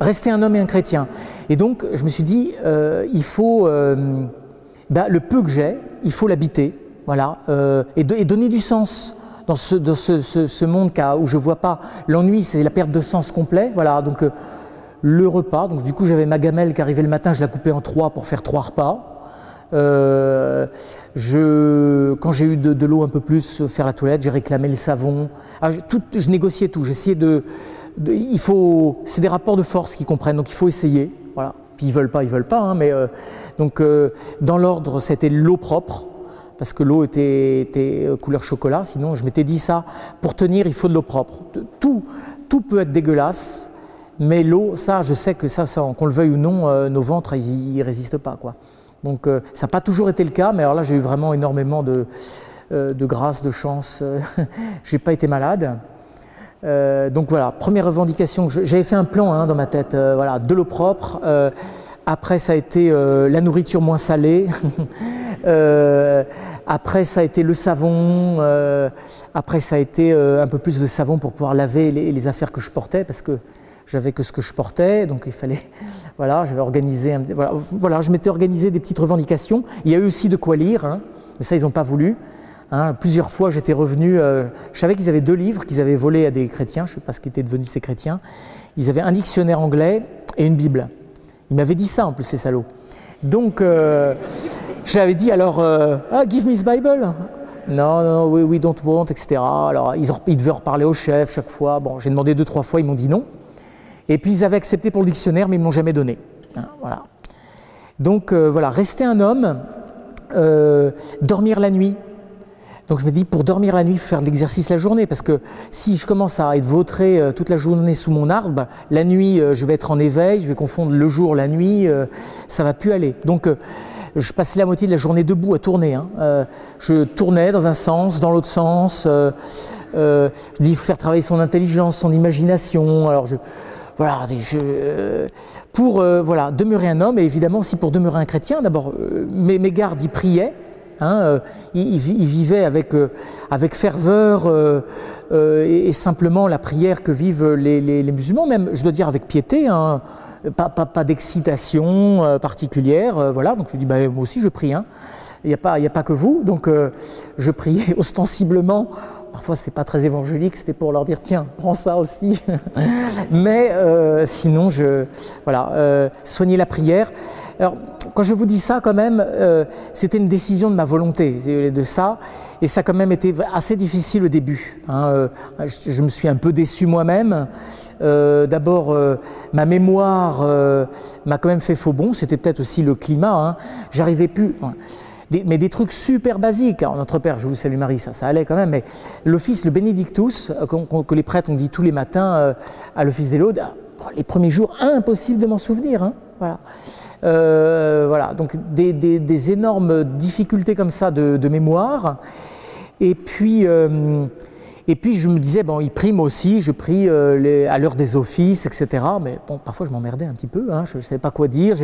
rester un homme et un chrétien. Et donc, je me suis dit, il faut, le peu que j'ai, il faut l'habiter, voilà, et donner du sens dans ce monde où je ne vois pas. L'ennui, c'est la perte de sens complet, voilà, donc le repas, donc du coup j'avais ma gamelle qui arrivait le matin, je la coupais en 3 pour faire 3 repas. Quand j'ai eu de l'eau un peu plus, faire la toilette, j'ai réclamé le savon. Je négociais tout, j'essayais c'est des rapports de force qu'ils comprennent, donc il faut essayer, voilà. Puis ils veulent pas, hein, mais donc dans l'ordre, c'était l'eau propre, parce que l'eau était couleur chocolat, sinon je m'étais dit ça, pour tenir, il faut de l'eau propre. Tout peut être dégueulasse, mais l'eau, ça, je sais que ça qu'on le veuille ou non, nos ventres, ils résistent pas, quoi. Donc ça n'a pas toujours été le cas, mais alors là, j'ai eu vraiment énormément de grâce, de chance. J'ai pas été malade. Donc voilà, première revendication, j'avais fait un plan dans ma tête, voilà, de l'eau propre, après ça a été la nourriture moins salée, après ça a été le savon, après ça a été un peu plus de savon pour pouvoir laver les affaires que je portais, parce que j'avais que ce que je portais, donc il fallait, voilà, j'avais organisé, voilà, je m'étais organisé des petites revendications, il y a eu aussi de quoi lire, hein, mais ça ils n'ont pas voulu. Hein, plusieurs fois j'étais revenu, je savais qu'ils avaient 2 livres qu'ils avaient volés à des chrétiens, je ne sais pas ce qu'étaient devenus ces chrétiens. Ils avaient un dictionnaire anglais et une Bible. Ils m'avaient dit ça en plus, ces salauds. Donc j'avais dit alors, give me this Bible. Non, we don't want, etc. Alors ils devaient reparler au chef chaque fois. Bon, j'ai demandé 2-3 fois, ils m'ont dit non. Et puis ils avaient accepté pour le dictionnaire, mais ils ne m'ont jamais donné. Hein, voilà. Donc voilà, rester un homme, dormir la nuit. Donc je me dis, pour dormir la nuit, il faut faire de l'exercice la journée, parce que si je commence à être vautré toute la journée sous mon arbre, la nuit, je vais être en éveil, je vais confondre le jour, la nuit, ça ne va plus aller. Donc je passais la moitié de la journée debout à tourner. Hein. Je tournais dans un sens, dans l'autre sens. Je dis, il faut faire travailler son intelligence, son imagination. Alors voilà, pour demeurer un homme, et évidemment aussi pour demeurer un chrétien, d'abord mes gardes y priaient. Hein, il vivait avec ferveur et simplement la prière que vivent les musulmans, même je dois dire avec piété, hein, pas d'excitation particulière, voilà. Donc je dis, moi aussi je prie, hein. Il n'y a pas que vous, donc je priais ostensiblement. Parfois c'est pas très évangélique, c'était pour leur dire tiens, prends ça aussi. Mais sinon soigner la prière. Alors, quand je vous dis ça, quand même, c'était une décision de ma volonté, de ça, et ça a quand même été assez difficile au début. Hein, je me suis un peu déçu moi-même. D'abord, ma mémoire m'a quand même fait faux bond, c'était peut-être aussi le climat. Hein, j'arrivais plus. Mais des trucs super basiques. Alors, notre Père, je vous salue Marie, ça allait quand même, mais l'office, le Benedictus, que les prêtres ont dit tous les matins à l'office des laudes, les premiers jours, impossible de m'en souvenir. Hein, voilà. Voilà, donc des énormes difficultés comme ça de mémoire. Et puis je me disais, bon, il prie moi aussi, je prie à l'heure des offices, etc. Mais bon, parfois je m'emmerdais un petit peu, hein, je ne savais pas quoi dire.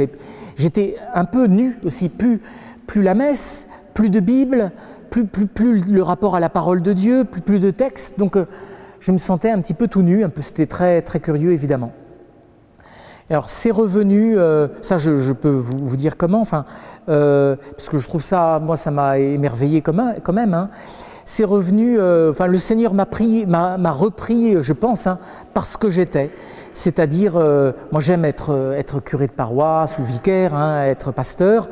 J'étais un peu nu aussi, plus la messe, plus de Bible, plus le rapport à la parole de Dieu, plus de texte. Donc je me sentais un petit peu tout nu, c'était très, très curieux évidemment. Alors c'est revenu, ça je peux vous dire comment, enfin, parce que je trouve ça, moi ça m'a émerveillé quand même, hein. C'est revenu, le Seigneur m'a repris, je pense, hein, parce que j'étais. C'est-à-dire, moi j'aime être curé de paroisse ou vicaire, hein, être pasteur.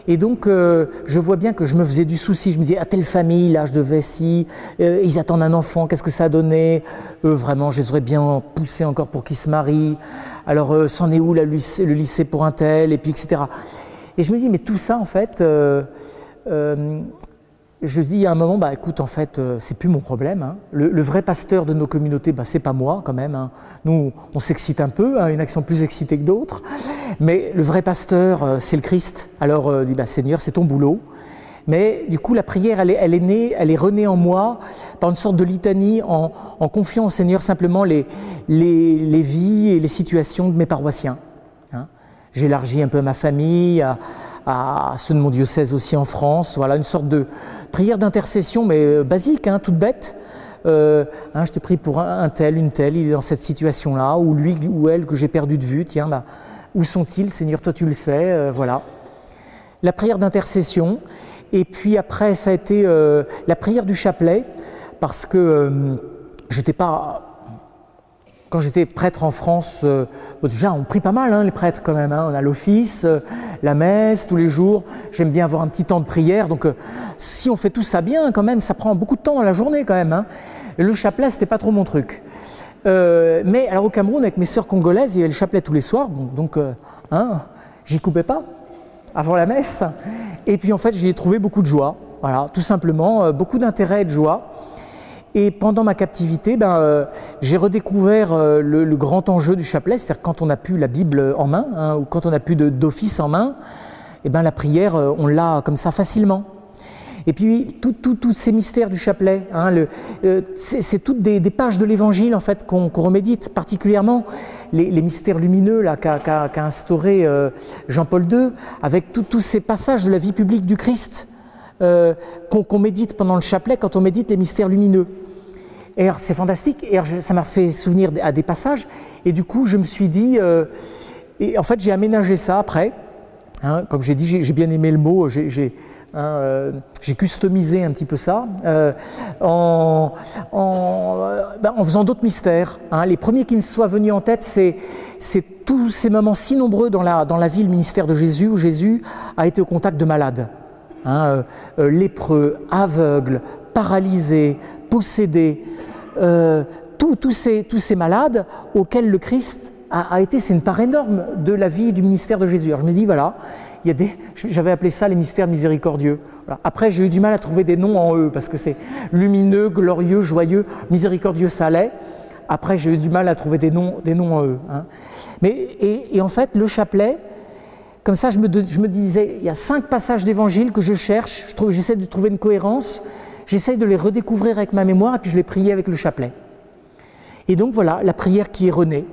Et donc, je vois bien que je me faisais du souci. Je me disais, à telle famille, là, je devais si, ils attendent un enfant, qu'est-ce que ça a donné? Vraiment, je les aurais bien poussés encore pour qu'ils se marient. Alors, c'en est où le lycée pour un tel, et puis etc. Et je me dis, mais tout ça, en fait, je dis à un moment, écoute, en fait, c'est plus mon problème. Hein. Le vrai pasteur de nos communautés, c'est pas moi quand même. Hein. Nous, on s'excite un peu, hein, une action plus excitée que d'autres. Mais le vrai pasteur, c'est le Christ. Alors, je dis, Seigneur, c'est ton boulot. Mais du coup, la prière, elle est née, elle est renée en moi par une sorte de litanie en confiant au Seigneur simplement les vies et les situations de mes paroissiens. Hein. J'élargis un peu ma famille, à ceux de mon diocèse aussi en France. Voilà, une sorte de prière d'intercession, mais basique, hein, toute bête. je t'ai pris pour un tel, une telle, il est dans cette situation-là, ou lui ou elle que j'ai perdu de vue, tiens, bah, où sont-ils, Seigneur, toi tu le sais, voilà. La prière d'intercession, et puis après ça a été la prière du chapelet, parce que j'étais pas... Quand j'étais prêtre en France, déjà on prie pas mal les prêtres quand même, on a l'office, la messe tous les jours, j'aime bien avoir un petit temps de prière, donc si on fait tout ça bien quand même, ça prend beaucoup de temps dans la journée quand même. Et le chapelet c'était pas trop mon truc. Mais alors au Cameroun avec mes sœurs congolaises, il y avait le chapelet tous les soirs, donc j'y coupais pas avant la messe. Et puis en fait j'y ai trouvé beaucoup de joie, voilà, tout simplement, beaucoup d'intérêt et de joie. Et pendant ma captivité, j'ai redécouvert le grand enjeu du chapelet, c'est-à-dire quand on n'a plus la Bible en main, ou quand on n'a plus d'office en main, la prière, on l'a comme ça facilement. Et puis tous ces mystères du chapelet, c'est toutes des pages de l'Évangile en fait qu'on remédite, particulièrement les mystères lumineux qu'a instauré Jean-Paul II, avec tous ces passages de la vie publique du Christ qu'on médite pendant le chapelet quand on médite les mystères lumineux. Et c'est fantastique, et ça m'a fait souvenir à des passages, et du coup je me suis dit, et en fait j'ai aménagé ça après, comme j'ai dit, j'ai bien aimé le mot, j'ai customisé un petit peu ça, en faisant d'autres mystères. Les premiers qui me soient venus en tête, c'est tous ces moments si nombreux dans la vie, le ministère de Jésus, où Jésus a été au contact de malades. Lépreux, aveugles, paralysés, possédés, tous ces malades auxquels le Christ a été, c'est une part énorme de la vie du ministère de Jésus. Alors je me dis, voilà, j'avais appelé ça les mystères miséricordieux. Voilà. Après, j'ai eu du mal à trouver des noms en eux, parce que c'est lumineux, glorieux, joyeux, miséricordieux, ça allait. Après, j'ai eu du mal à trouver des noms en eux. Et en fait, le chapelet, comme ça, je me disais, il y a 5 passages d'évangile que je cherche, j'essaie de trouver une cohérence, j'essaie de les redécouvrir avec ma mémoire, et puis je les priais avec le chapelet. Et donc voilà, la prière qui est renée,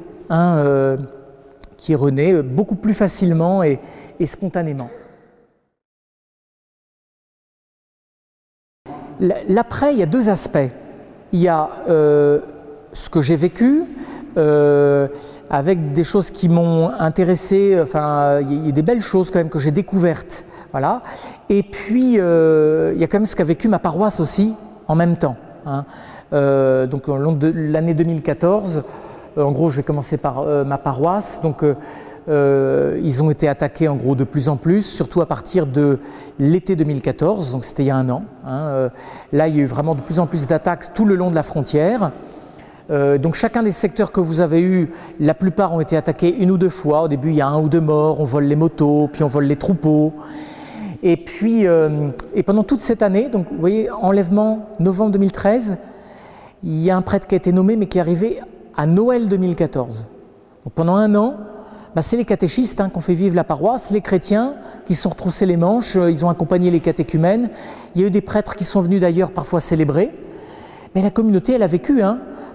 beaucoup plus facilement et spontanément. L'après, il y a 2 aspects. Il y a ce que j'ai vécu, avec des choses qui m'ont intéressé, il y a des belles choses quand même que j'ai découvertes, voilà. Et puis il y a quand même ce qu'a vécu ma paroisse aussi en même temps. Donc au long de l'année 2014, en gros je vais commencer par ma paroisse, donc ils ont été attaqués en gros de plus en plus, surtout à partir de l'été 2014, donc c'était il y a un an. Là il y a eu vraiment de plus en plus d'attaques tout le long de la frontière. Donc chacun des secteurs que vous avez eu, la plupart ont été attaqués 1 ou 2 fois. Au début, il y a 1 ou 2 morts, on vole les motos, puis on vole les troupeaux. Et puis, et pendant toute cette année, donc vous voyez, enlèvement novembre 2013, il y a un prêtre qui a été nommé, mais qui est arrivé à Noël 2014. Donc pendant un an, c'est les catéchistes qui ont fait vivre la paroisse, les chrétiens qui se sont retroussés les manches, ils ont accompagné les catéchumènes. Il y a eu des prêtres qui sont venus d'ailleurs parfois célébrer. Mais la communauté, elle a vécu,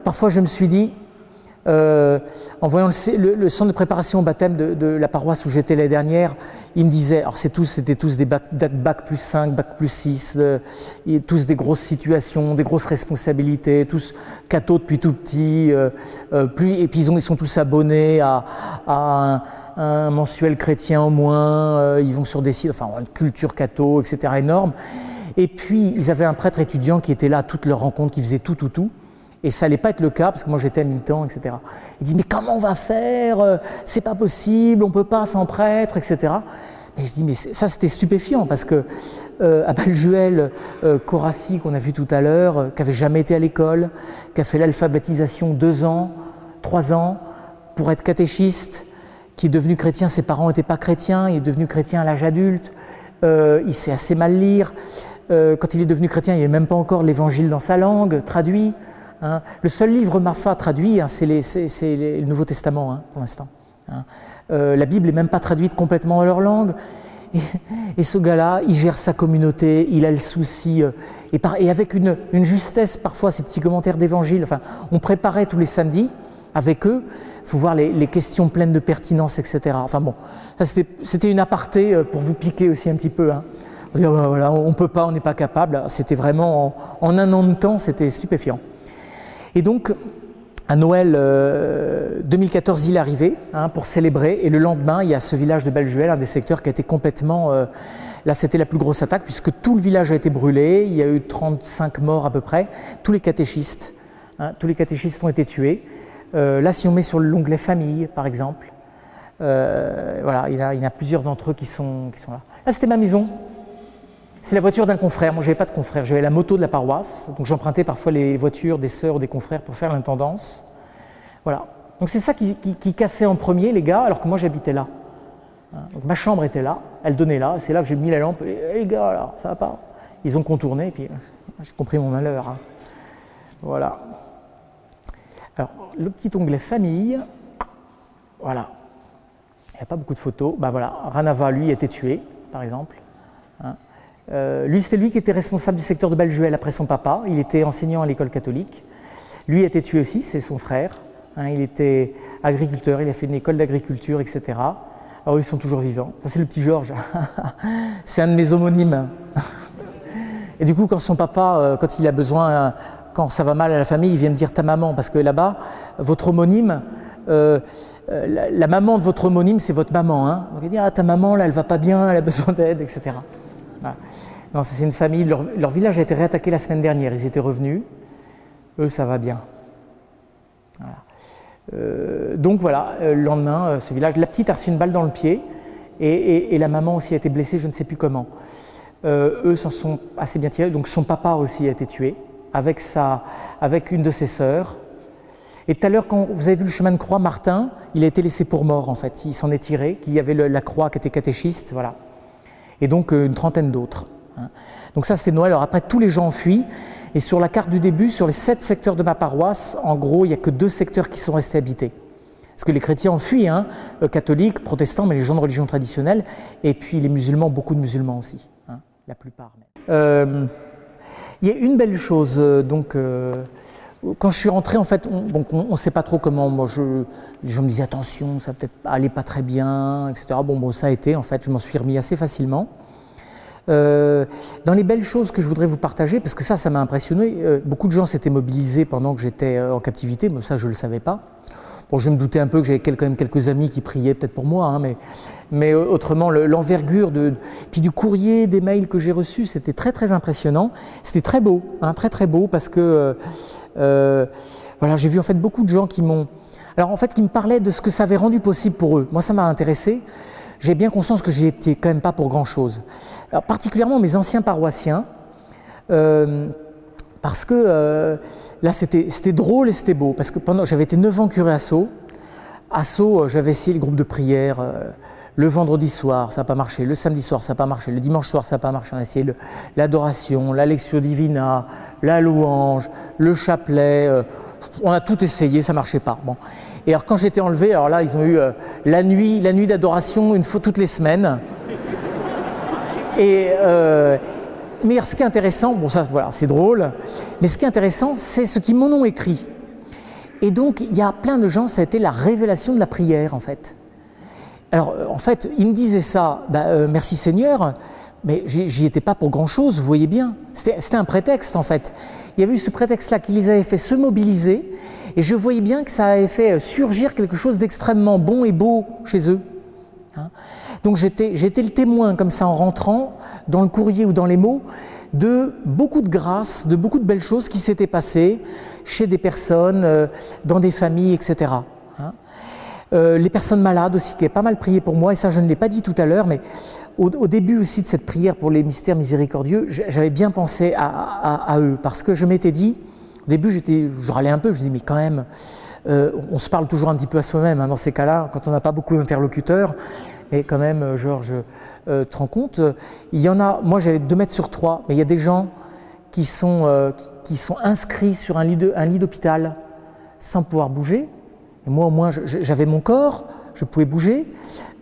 Parfois, je me suis dit, en voyant le centre de préparation au baptême de la paroisse où j'étais l'année dernière, ils me disaient, alors c'était tous des bac plus 5, bac plus 6, tous des grosses situations, des grosses responsabilités, tous cathos depuis tout petit, et puis ils sont tous abonnés à un mensuel chrétien au moins, ils vont sur des sites, une culture catho, etc. énorme. Et puis, ils avaient un prêtre étudiant qui était là à toutes leurs rencontres, qui faisait tout. Et ça n'allait pas être le cas, parce que moi j'étais militant, etc. Il dit, mais comment on va faire? C'est pas possible, on ne peut pas sans prêtre, etc. Et je dis, mais ça c'était stupéfiant, parce que Abaljuel Corassi, qu'on a vu tout à l'heure, qui n'avait jamais été à l'école, qui a fait l'alphabétisation 2 ans, 3 ans, pour être catéchiste, qui est devenu chrétien, ses parents n'étaient pas chrétiens, il est devenu chrétien à l'âge adulte, il sait assez mal lire. Quand il est devenu chrétien, il n'y avait même pas encore l'évangile dans sa langue, traduit. Le seul livre Mafa traduit, c'est le Nouveau Testament pour l'instant. La Bible n'est même pas traduite complètement dans leur langue. Et ce gars-là, il gère sa communauté, il a le souci, et avec une justesse parfois, ces petits commentaires d'évangile. On préparait tous les samedis avec eux, il faut voir les questions pleines de pertinence, etc. C'était une aparté pour vous piquer aussi un petit peu. On dit, voilà, on ne peut pas, on n'est pas capable. C'était vraiment, en un an de temps, c'était stupéfiant. Et donc, à Noël 2014, il est arrivé pour célébrer. Et le lendemain, il y a ce village de Bellejuel, un des secteurs qui a été complètement... là, c'était la plus grosse attaque puisque tout le village a été brûlé. Il y a eu 35 morts à peu près. Tous les catéchistes ont été tués. Là, si on met sur l'onglet famille, par exemple, voilà, il y en a plusieurs d'entre eux qui sont là. Là, c'était ma maison. C'est la voiture d'un confrère. Moi, je n'avais pas de confrère. J'avais la moto de la paroisse. Donc, j'empruntais parfois les voitures des sœurs ou des confrères pour faire l'intendance. Voilà. Donc, c'est ça qui cassait en premier, les gars, alors que moi, j'habitais là. Donc, ma chambre était là. Elle donnait là. C'est là que j'ai mis la lampe. Et, les gars, là, ça va pas. Ils ont contourné. Et puis, j'ai compris mon malheur. Voilà. Alors, le petit onglet famille. Voilà. Il n'y a pas beaucoup de photos. Ben voilà. Ranava, lui, a été tué, par exemple. Lui, c'était lui qui était responsable du secteur de Bellejuel après son papa. Il était enseignant à l'école catholique. Lui a été tué aussi, c'est son frère. Il était agriculteur, il a fait une école d'agriculture, etc. Alors ils sont toujours vivants. Ça, c'est le petit Georges. C'est un de mes homonymes. Et du coup, quand son papa, quand il a besoin, quand ça va mal à la famille, il vient me dire ta maman, parce que là-bas, votre homonyme, la maman de votre homonyme, c'est votre maman. Donc il dit, ah, ta maman, là, elle va pas bien, elle a besoin d'aide, etc. Voilà. Non, c'est une famille, leur village a été réattaqué la semaine dernière, ils étaient revenus, eux ça va bien. Voilà. Donc voilà, le lendemain, ce village, la petite a reçu une balle dans le pied et la maman aussi a été blessée, je ne sais plus comment. Eux s'en sont assez bien tirés, donc son papa aussi a été tué avec une de ses sœurs. Et tout à l'heure, quand vous avez vu le chemin de croix, Martin, il a été laissé pour mort en fait, il s'en est tiré, qu'il y avait la croix qui était catéchiste, voilà. Et donc une trentaine d'autres. Donc ça, c'était Noël. Alors après, tous les gens ont fui. Et sur la carte du début, sur les 7 secteurs de ma paroisse, en gros, il n'y a que 2 secteurs qui sont restés habités. Parce que les chrétiens ont fui, catholiques, protestants, mais les gens de religion traditionnelle. Et puis les musulmans, beaucoup de musulmans aussi, la plupart. Il y a une belle chose, quand je suis rentré, en fait, on ne sait pas trop comment. Moi, les gens me disaient attention, ça peut-être allait pas très bien, etc. Bon, ça a été, en fait, je m'en suis remis assez facilement. Dans les belles choses que je voudrais vous partager, parce que ça m'a impressionné, beaucoup de gens s'étaient mobilisés pendant que j'étais en captivité, mais ça, je ne le savais pas. Bon, je me doutais un peu que j'avais quand même quelques amis qui priaient peut-être pour moi, mais autrement, l'envergure puis du courrier, des mails que j'ai reçus, c'était très très impressionnant. C'était très beau, très très beau, parce que voilà, j'ai vu en fait beaucoup de gens qui me parlaient de ce que ça avait rendu possible pour eux. Moi, ça m'a intéressé. J'ai bien conscience que j'y étais quand même pas pour grand-chose. Alors, particulièrement mes anciens paroissiens, parce que là, c'était drôle et c'était beau. Parce que j'avais été 9 ans curé à Sceaux. À Sceaux, j'avais essayé le groupe de prière. Le vendredi soir, ça n'a pas marché. Le samedi soir, ça n'a pas marché. Le dimanche soir, ça n'a pas marché. On a essayé l'adoration, la lectio divina, la louange, le chapelet. On a tout essayé, ça ne marchait pas. Bon. Et alors quand j'étais enlevé, alors là ils ont eu la nuit d'adoration une fois toutes les semaines. Et mais ce qui est intéressant, bon ça voilà c'est drôle, mais ce qui est intéressant c'est ce qu'ils m'en ont écrit. Et donc il y a plein de gens, ça a été la révélation de la prière en fait. Alors en fait ils me disaient ça, merci Seigneur, mais j'y étais pas pour grand chose, vous voyez bien. C'était un prétexte en fait. Il y avait eu ce prétexte là qui les avait fait se mobiliser. Et je voyais bien que ça avait fait surgir quelque chose d'extrêmement bon et beau chez eux. Donc j'étais le témoin comme ça en rentrant dans le courrier ou dans les mots de beaucoup de grâces, de beaucoup de belles choses qui s'étaient passées chez des personnes, dans des familles, etc. Les personnes malades aussi qui avaient pas mal prié pour moi, et ça je ne l'ai pas dit tout à l'heure, mais au début aussi de cette prière pour les mystères miséricordieux, j'avais bien pensé à eux, parce que je m'étais dit, au début, je râlais un peu, je dis mais quand même, on se parle toujours un petit peu à soi-même dans ces cas-là, quand on n'a pas beaucoup d'interlocuteurs, et quand même, Georges, te rends compte, il y en a, moi j'avais 2 mètres sur 3, mais il y a des gens qui sont inscrits sur un lit d'hôpital sans pouvoir bouger, et moi au moins j'avais mon corps, je pouvais bouger.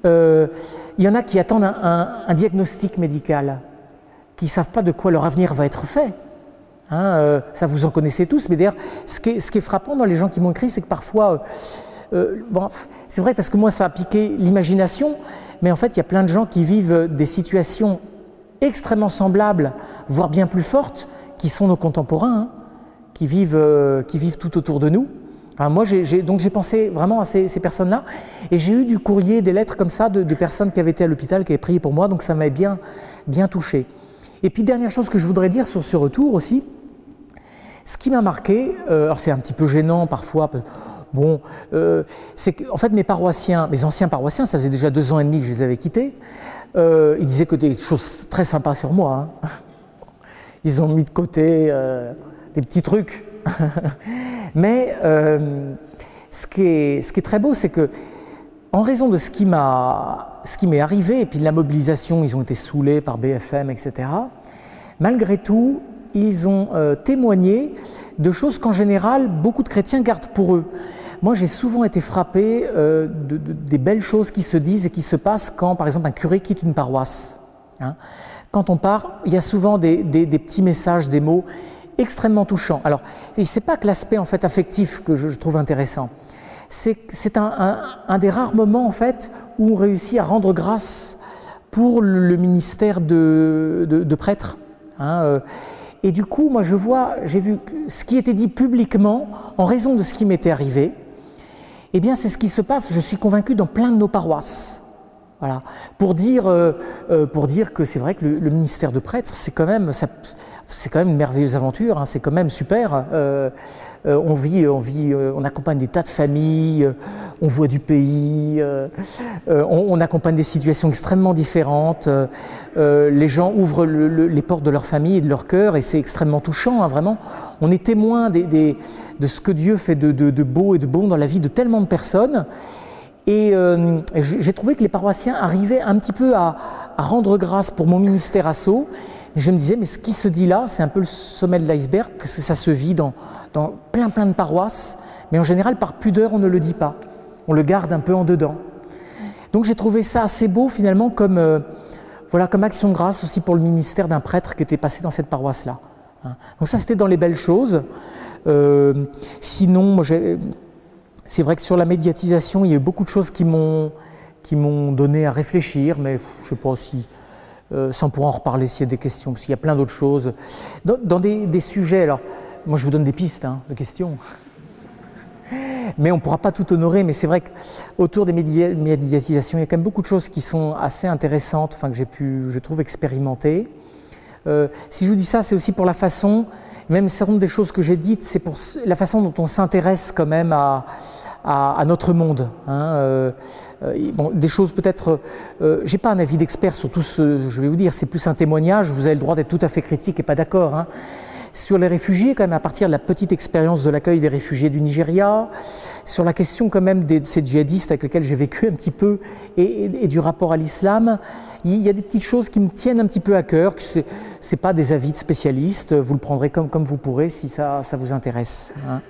Il y en a qui attendent un diagnostic médical, qui ne savent pas de quoi leur avenir va être fait. Ça vous en connaissez tous, mais d'ailleurs ce qui est frappant dans les gens qui m'ont écrit, c'est que parfois, c'est vrai parce que moi ça a piqué l'imagination, mais en fait il y a plein de gens qui vivent des situations extrêmement semblables, voire bien plus fortes, qui sont nos contemporains, vivent tout autour de nous. Enfin, moi, donc j'ai pensé vraiment à ces personnes-là, et j'ai eu du courrier, des lettres comme ça de personnes qui avaient été à l'hôpital, qui avaient prié pour moi, donc ça m'avait bien touché. Et puis dernière chose que je voudrais dire sur ce retour aussi, ce qui m'a marqué, alors c'est un petit peu gênant parfois, bon, c'est qu'en fait mes anciens paroissiens, ça faisait déjà 2 ans et demi que je les avais quittés, ils disaient que des choses très sympas sur moi, hein. Ils ont mis de côté des petits trucs. Mais ce qui est très beau, c'est que en raison de ce qui m'est arrivé, et puis de la mobilisation, ils ont été saoulés par BFM, etc., malgré tout, ils ont témoigné de choses qu'en général, beaucoup de chrétiens gardent pour eux. Moi, j'ai souvent été frappé des belles choses qui se disent et qui se passent quand, par exemple, un curé quitte une paroisse, hein. Quand on part, il y a souvent des petits messages, des mots extrêmement touchants. Alors, c'est pas que l'aspect en fait affectif que je trouve intéressant. C'est un des rares moments en fait où on réussit à rendre grâce pour le ministère de prêtre, hein. Et du coup, moi j'ai vu ce qui était dit publiquement en raison de ce qui m'était arrivé. Eh bien, c'est ce qui se passe, je suis convaincu, dans plein de nos paroisses. Voilà, pour dire que c'est vrai que le ministère de prêtre, c'est quand même une merveilleuse aventure, hein, c'est quand même super. On accompagne des tas de familles, on voit du pays, on accompagne des situations extrêmement différentes. Les gens ouvrent les portes de leur famille et de leur cœur, et c'est extrêmement touchant, hein, vraiment. On est témoin de ce que Dieu fait de beau et de bon dans la vie de tellement de personnes. Et j'ai trouvé que les paroissiens arrivaient un petit peu à rendre grâce pour mon ministère asso. Je me disais, mais ce qui se dit là, c'est un peu le sommet de l'iceberg, parce que ça se vit dans plein de paroisses, mais en général, par pudeur, on ne le dit pas. On le garde un peu en dedans. Donc j'ai trouvé ça assez beau, finalement, comme action de grâce aussi pour le ministère d'un prêtre qui était passé dans cette paroisse-là. Donc ça, c'était dans les belles choses. Sinon, moi, c'est vrai que sur la médiatisation, il y a eu beaucoup de choses qui m'ont donné à réfléchir, mais je ne sais pas si ça on pourra en reparler s'il y a des questions, parce qu'il y a plein d'autres choses. Dans des sujets, alors moi je vous donne des pistes, hein, de questions, mais on ne pourra pas tout honorer, mais c'est vrai qu'autour des médiatisations, il y a quand même beaucoup de choses qui sont assez intéressantes, enfin, que j'ai pu, je trouve, expérimenter. Si je vous dis ça, c'est aussi pour la façon, même certaines des choses que j'ai dites, c'est pour la façon dont on s'intéresse quand même à notre monde, hein. Bon, des choses peut-être, j'ai pas un avis d'expert sur tout ce, je vais vous dire, c'est plus un témoignage, vous avez le droit d'être tout à fait critique et pas d'accord, hein. Sur les réfugiés, quand même, à partir de la petite expérience de l'accueil des réfugiés du Nigeria, sur la question quand même de ces djihadistes avec lesquels j'ai vécu un petit peu, et du rapport à l'islam, il y a des petites choses qui me tiennent un petit peu à cœur, que c'est pas des avis de spécialistes, vous le prendrez comme vous pourrez si ça vous intéresse, hein.